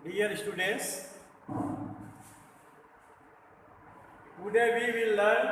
Dear students, today we will learn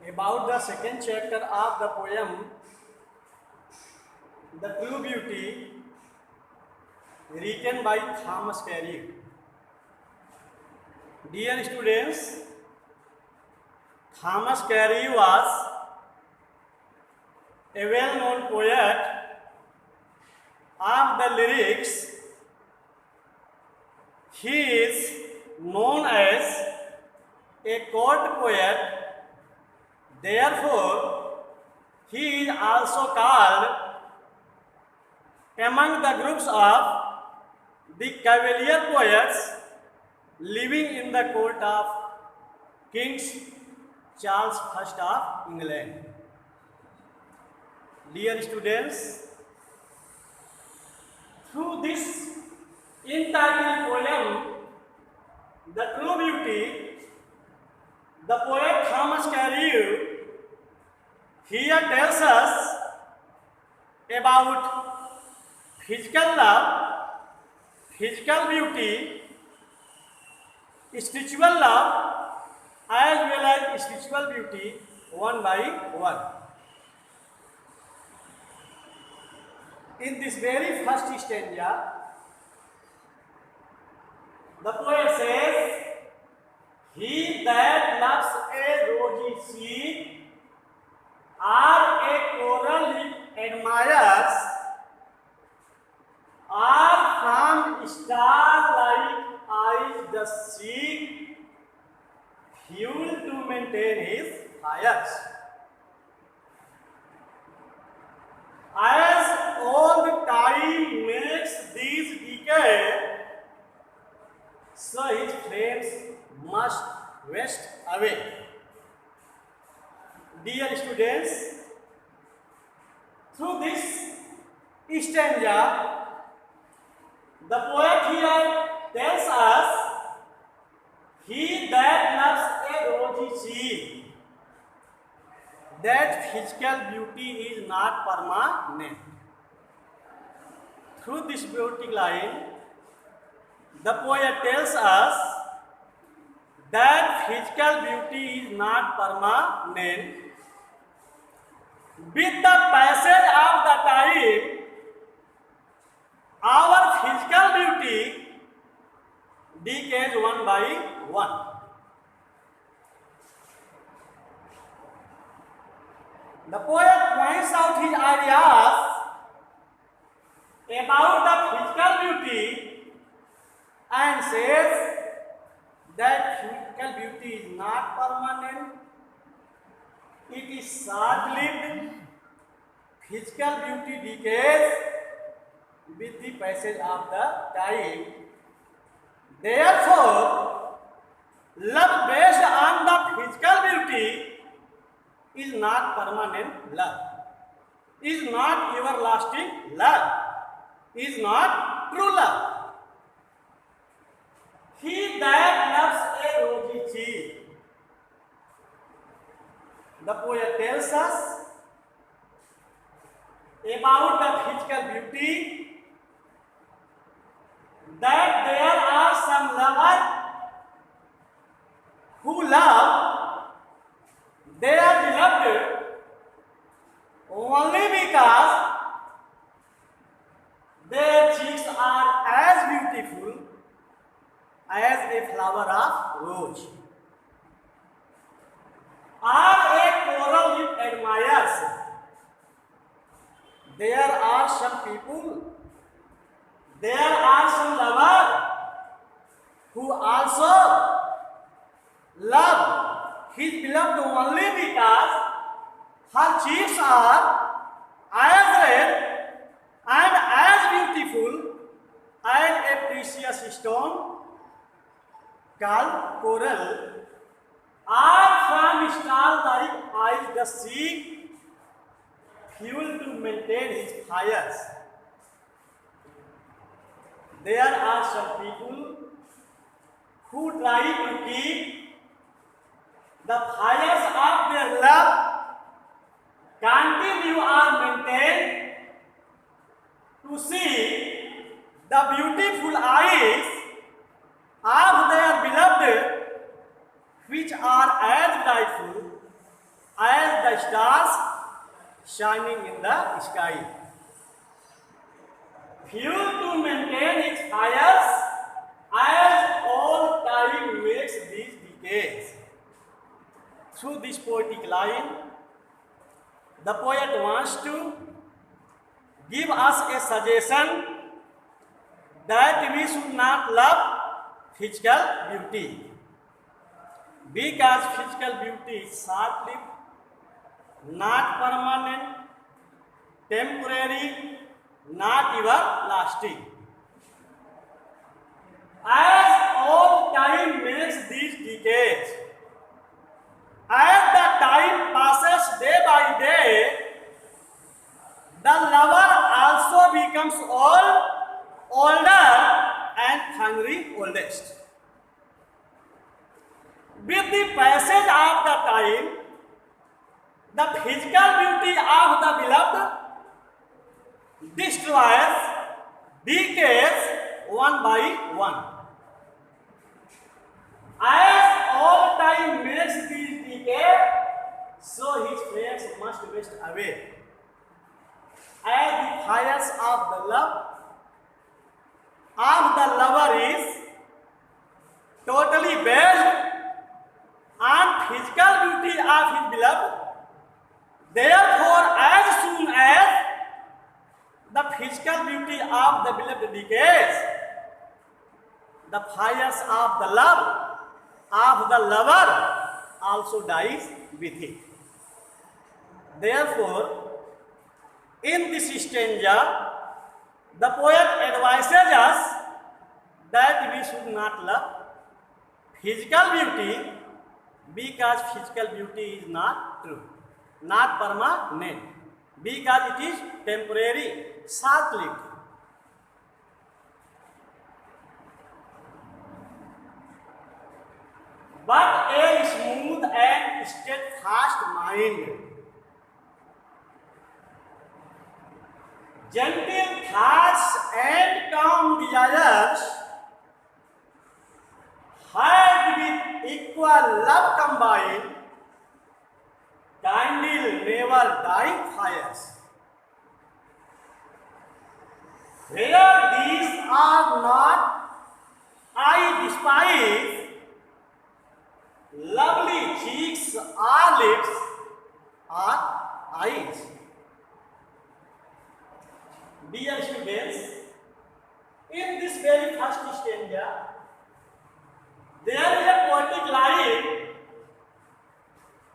about the second chapter of the poem The True Beauty, written by Thomas Carlyle. Dear students, Thomas Carlyle was a well-known poet of the lyrics. He is known as a court poet, therefore he is also called among the groups of the Cavalier poets living in the court of King Charles I of England. Dear students, through this entitled poem, The True Beauty, the poet Thomas Carlyle here tells us about physical love, physical beauty, spiritual love, as well as spiritual beauty, one by one. In this very first stanza, the poet says, "He that loves a rosy sea or a coral he admires, or from star-like eyes does seek fuel to maintain his fires. As old time makes these decay, so his flames must waste away." Dear students, through this stanza, the poet here tells us, he that loves a rosy sea, that physical beauty is not permanent. Through this beauty line, the poet tells us that physical beauty is not permanent. With the passage of the time, our physical beauty decays one by one. The poet points out his ideas about the physical beauty and says that physical beauty is not permanent, it is short-lived. Physical beauty decays with the passage of the time. Therefore, love based on the physical beauty is not permanent love, is not everlasting love, is not true love. He that loves a rosy sea, the poet tells us about the physical beauty, that there are some lovers who love their beloved only because their cheeks are as beautiful as a flower of rose, or a coral he admires. There are some people, there are some lovers who also love his beloved only because her cheeks are as red and as beautiful as a precious stone called coral, or from star-like eyes does seek fuel to maintain his fires. There are some people who try to keep the fires of their love continue or maintained to see the beautiful eyes of their beloved, which are as brightful as the stars shining in the sky. Fuel to maintain its fires as all time makes these decays. Through this poetic line, the poet wants to give us a suggestion that we should not love physical beauty, because physical beauty is short-lived, not permanent, temporary, not everlasting. As all time makes these decays, as the time passes day by day, the lover also becomes old, older, and finally oldest. With the passage of the time, the physical beauty of the beloved destroys, decays one by one. As all time makes these decay, so his flames must waste away. As the fires of the love of the lover is totally based on physical beauty of his beloved, therefore, as soon as the physical beauty of the beloved decays, the fires of the love of the lover also dies with it. Therefore, in this stanza, the poet advises us that we should not love physical beauty, because physical beauty is not true, not permanent, because it is temporary, short-lived. But a smooth and steadfast mind, gentle thoughts and calm desires, heart with equal love combined, kindle never dying fires. Where these are not, I despise, lovely cheeks or lips or eyes. Dear students, in this very first stanza, there is a poetic line,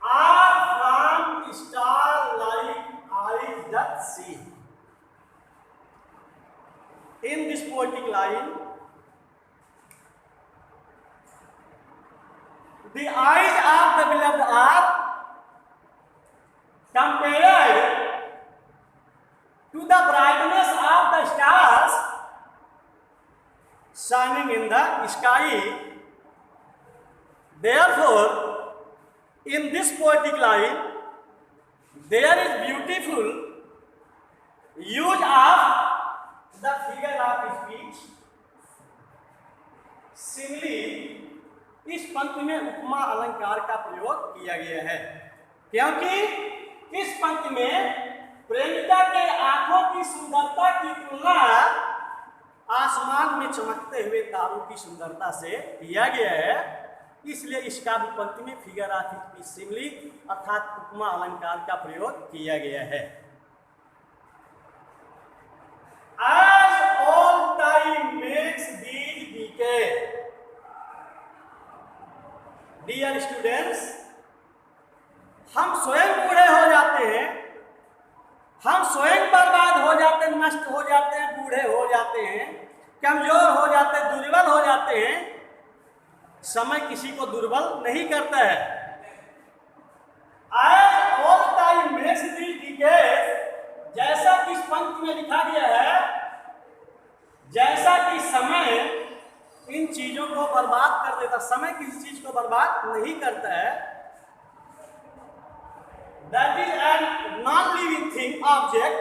are from star-like eyes doth see. In this poetic line, the eyes of the beloved are compared to the brightness of the stars shining in the sky. Therefore, in this poetic line, there is beautiful use of the figure of speech. Simile, इस पंक्ति में उपमा अलंकार का प्रयोग किया गया है, क्योंकि इस पंक्ति में प्रेमिका के आंखों की सुंदरता की तुलना आसमान में चमकते हुए तारों की सुंदरता से किया गया है। इसलिए इस काव्य पंक्ति में फिगर ऑफ स्पीच सिमिली अर्थात उपमा अलंकार का प्रयोग किया गया है। As all time makes these decay, dear students, हम स्वयं बूढ़े हो जाते हैं, हम स्वयं बर्बाद हो जाते हैं, नष्ट हो जाते हैं, बूढ़े हो जाते हैं, कमजोर हो जाते हैं, दुर्बल हो जाते हैं। समय किसी को दुर्बल नहीं करता है। As all time makes these decays, जैसा कि इस पंक्ति में लिखा गया है, जैसा कि समय इन चीजों को बर्बाद कर देता, समय किसी चीज को बर्बाद नहीं करता है। That is a non-living thing, object.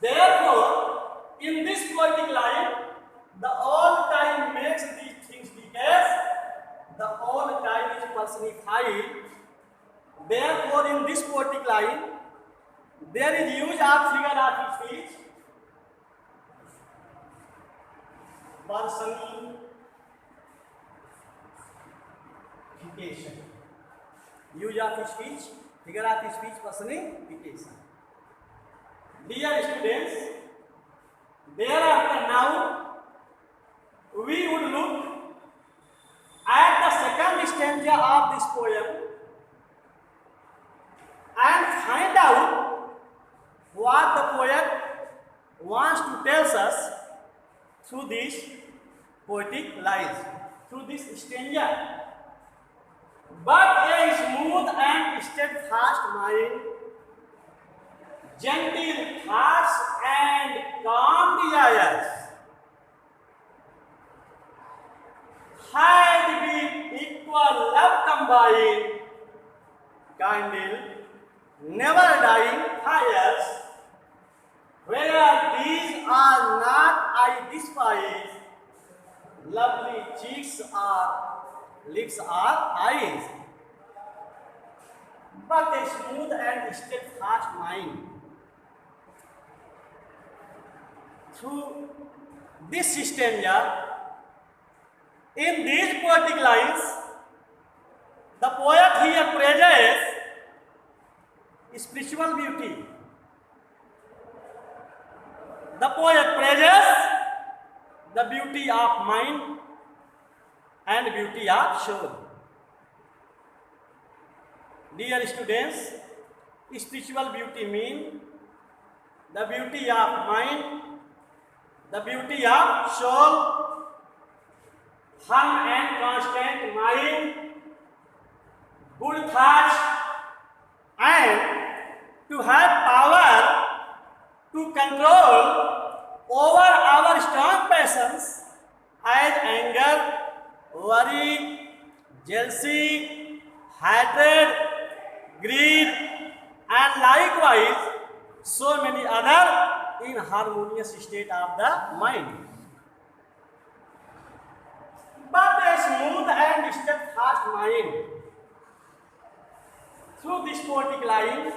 Therefore, in this poetic line, personification. Use of speech, figure of speech, personification. Dear students, thereafter now we would look at the second stanza of this poem and find out what the poet wants to tell us through these poetic lines, through this stanza. But a smooth and steadfast mind, gentle hearts and calm desires, had with equal love combined, kindle never dying fires, where these are not I despise, lovely cheeks are, lips are eyes. But a smooth and steadfast mind. Through this stanza, in these poetic lines, the poet here praises spiritual beauty. The poet praises the beauty of mind and beauty of soul. Dear students, spiritual beauty means the beauty of mind, the beauty of soul, firm and constant mind, good thoughts, and to have power to control over our strong passions as anger, worry, jealousy, hatred, greed, and likewise so many other in harmonious state of the mind. But a smooth and steadfast mind. Through this poetic line,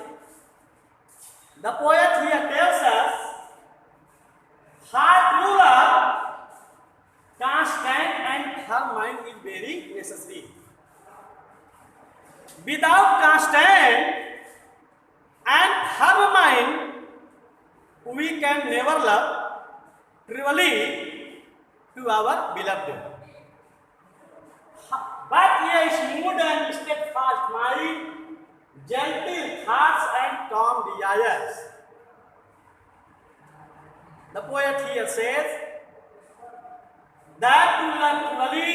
the poet here tells us how true love, constant and firm mind is very necessary. Without constant and firm mind, we can never love truly to our beloved. But a smooth and steadfast mind, gentle hearts and calm desires. The poet here says that to love truly,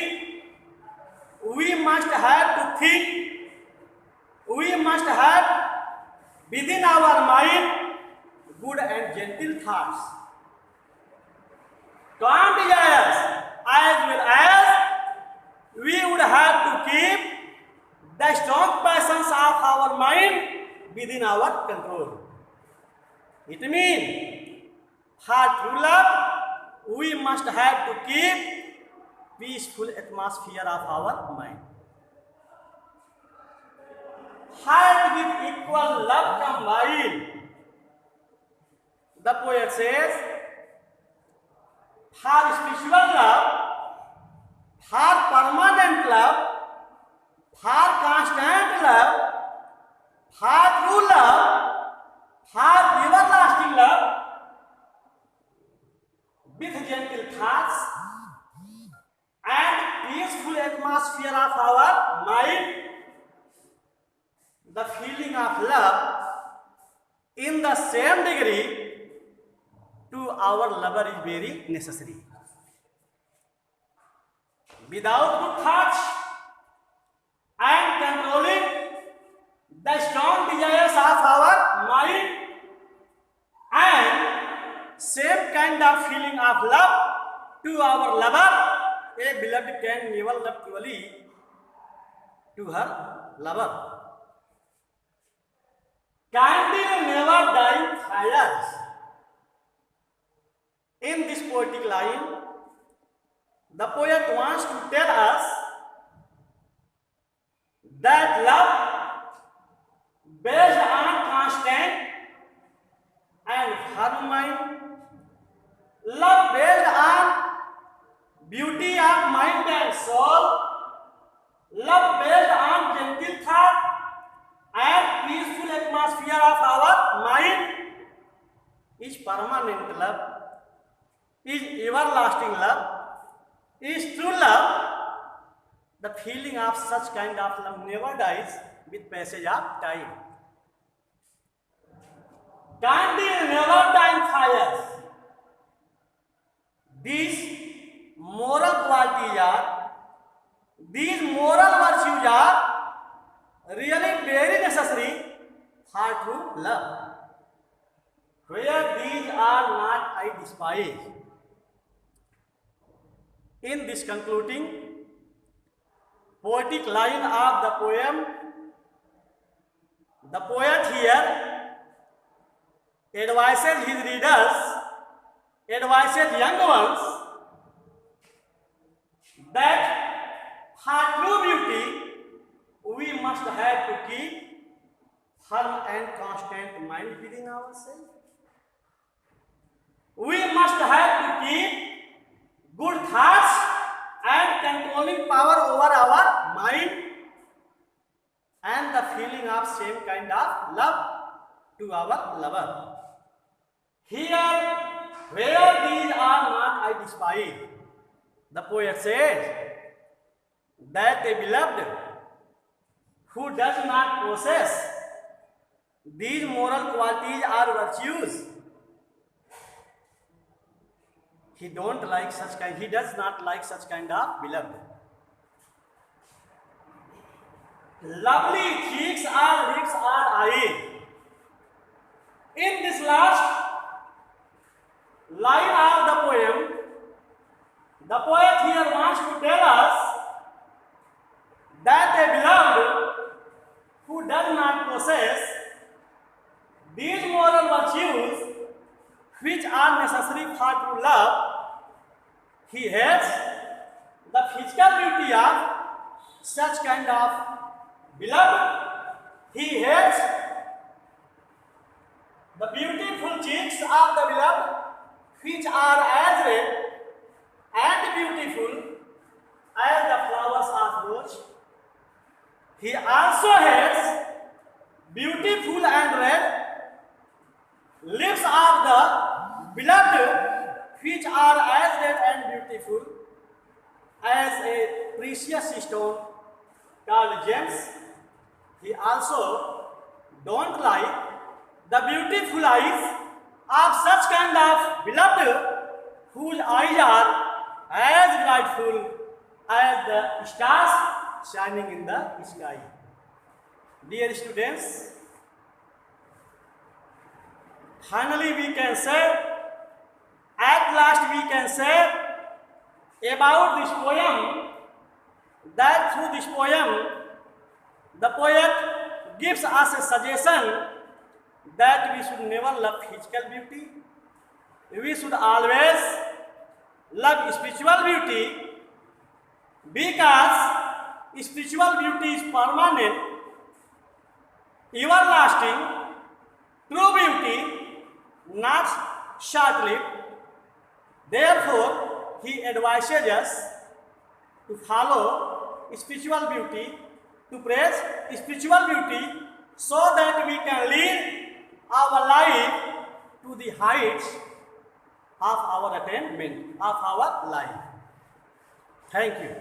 we must have to think, we must have within our mind good and gentle thoughts, calm desires, as well as we would have to keep the strong passions of our mind within our control. It means for true love, we must have to keep peaceful atmosphere of our mind. Heart with equal love combined. The poet says, for spiritual love, for permanent love, for constant love, for true love, for everlasting love, with gentle thoughts and peaceful atmosphere of our mind, the feeling of love in the same degree to our lover is very necessary. Without good thoughts and controlling the strong desires of our mind and same kind of feeling of love to our lover, a beloved can never love truly to her lover. Candle never dying fires. In this poetic line, the poet wants to tell us that love based on constant and firm mind, love based on atmosphere of our mind is permanent love, is everlasting love, is true love. The feeling of such kind of love never dies with passage of time. Candle never time fires. These moral qualities are, these moral virtues are really very necessary for true love. Where these are not, I despise. In this concluding poetic line of the poem, the poet here advises his readers, advises young ones, that for true beauty we must have to keep firm and constant mind within ourselves. We must have to keep good thoughts and controlling power over our mind and the feeling of same kind of love to our lover. Here, where these are not, I despise. The poet says that a beloved who does not possess these moral qualities or virtues, he does not like such kind of beloved. Lovely cheeks or lips or eyes. In this last line of the poem, the poet here wants to tell us that a beloved who does not possess these moral virtues which are necessary for true love, he hates the physical beauty of such kind of beloved. He hates the beautiful cheeks of the beloved which are as red and beautiful as the flowers of rose. He also hates beautiful and red lips of the beloved which are as red and beautiful as a precious stone called gems. He also don't like the beautiful eyes of such kind of beloved whose eyes are as brightful as the stars shining in the sky. Dear students, finally we can say, at last we can say about this poem, that through this poem the poet gives us a suggestion that we should never love physical beauty. We should always love spiritual beauty, because spiritual beauty is permanent, everlasting, true beauty, not short-lived. Therefore, he advises us to follow spiritual beauty, to praise spiritual beauty, so that we can lead our life to the heights of our attainment, of our life. Thank you.